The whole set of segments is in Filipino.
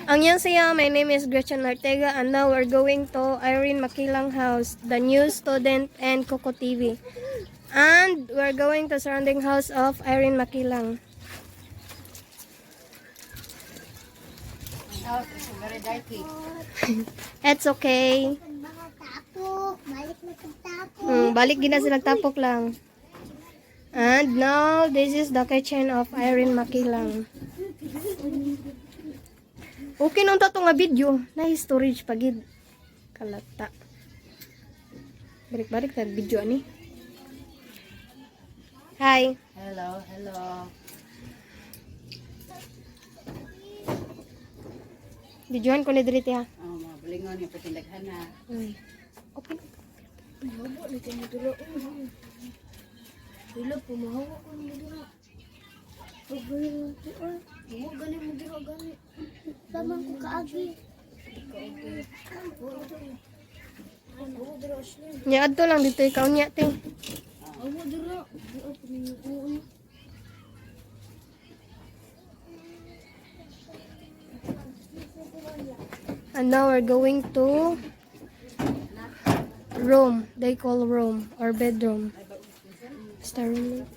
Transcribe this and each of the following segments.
Annyeonghaseyo, my name is Gretchen Ortega and now we're going to Irene Makilang house, the new student and Coco TV. And we're going to surrounding house of Irene Makilang. House is very dirty. It's okay. Balik gina sila tapok lang. And now this is the kitchen of Irene Makilang. Okay nung to nga video na storage pagid kalata. Balik-balik na video ani. Hi. Hello, hello. Videoan ko ni diri ha. Oh, mga balingon yung patilaghan na. Okay. Mahawa na kayo dito. Dila po, mahawa ko na dito. Huwag galing mo dito. Huwag galing mo dito, gani. Tamang ko kaagi. Kaagi. Huwag dito, Ashley. Nya adto lang dito ikaw nya te. Huwag dito. Huwag dito. And now we're going to room. They call room or bedroom. Star room.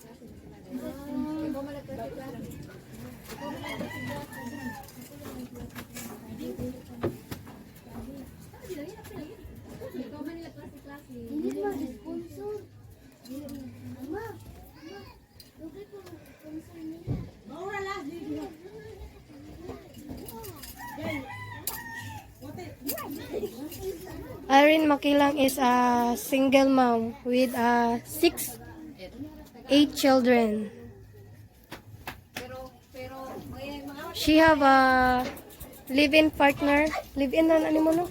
Hindi ba sponsor? Mama. Lugay ko sponsor niya. Irene Makilang is a single mom with 8 children. She have a live-in partner. Live-in na ano mo no?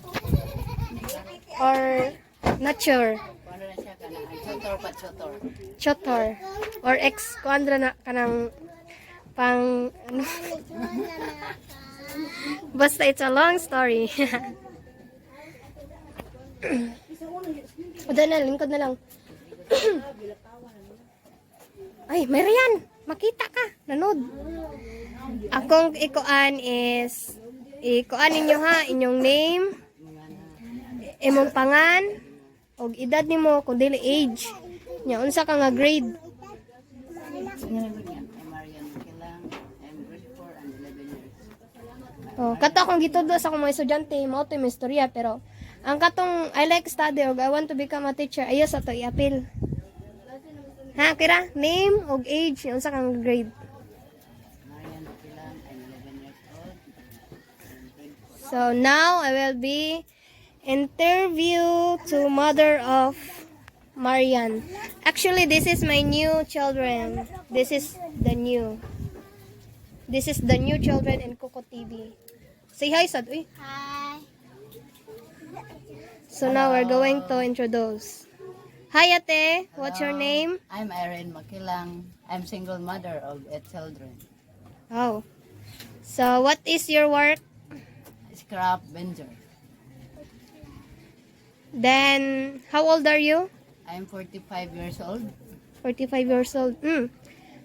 Or not sure. Paano na siya ka na? Chotor pa chotor. Chotor. Or ex kuandra na kanang pang ano. Basta it's a long story. O na, lingkod na lang. Ay, Marian! Makita ka! Nanood. Akong ikuan is ikuan ninyo ha, inyong name, imong pangan, og edad nimo kung dili age. Nya unsa ka nga grade? I'm Marian Makilang. I'm grade 4 and 11 years. Oh, kato akong gitudlo sa akong mga estudyante, mao to yung istorya pero ang katong I like study og I want to become a teacher, ayo sa to i-appeal. Ha, kira name og age, unsa kang grade? Marian Makilang. I'm 11 years old. I'm grade 4. So now I will be interview to mother of Marian. Actually, this is my new children. This is the new. This is the new children in Coco TV. Say hi, Sad. Uy. Hi. So now we're going to introduce. Hi, Ate. What's your name? I'm Irene Makilang. I'm single mother of 8 children. Oh. So what is your work? Scrap Benzer. Then, how old are you? I'm 45 years old. 45 years old.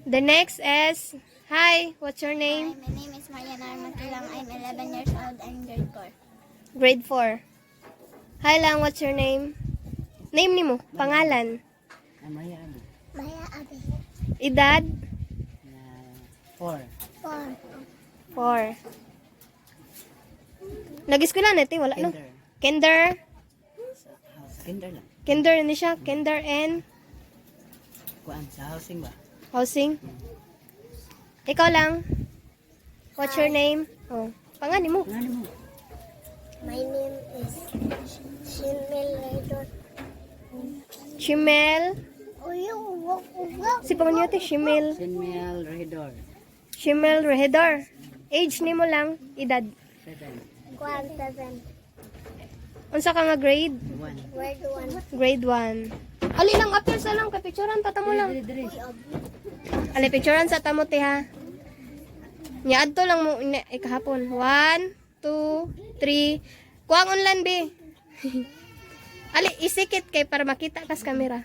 The next is, hi, what's your name? My name is Mariana Makilang. I'm 11 years old. I'm grade 4. Grade 4. Hi lang, what's your name? Name ni mo, pangalan. I'm Maya Abi. Maya Abi. Edad? 4. 4. 4. Nag-eskwela natin, wala no? Kinder. Kinder? Sa house. Kinder lang. Kinder ni siya, kinder and Kuan sa housing ba? housing. Ikaw lang. What's your name? Oh, pangalan mo. Ano mo? My name is Shimel Redot. Shimel. Uyo. Si pangalan natin, Shimel. Sinmiel Redor. Shimel Rehedor. Age ni mo lang, edad. 7. Kwan 7. Unsa ka nga grade? 1. Word 1. Grade 1. Ali lang, appear sa lang, kapicturan pa tamo lang. Ali, picturean sa tamo ti ha. Nya adto lang mo kahapon. 1, 2, 3. Kuang online be. Ali, isikit kay para makita kas kamera.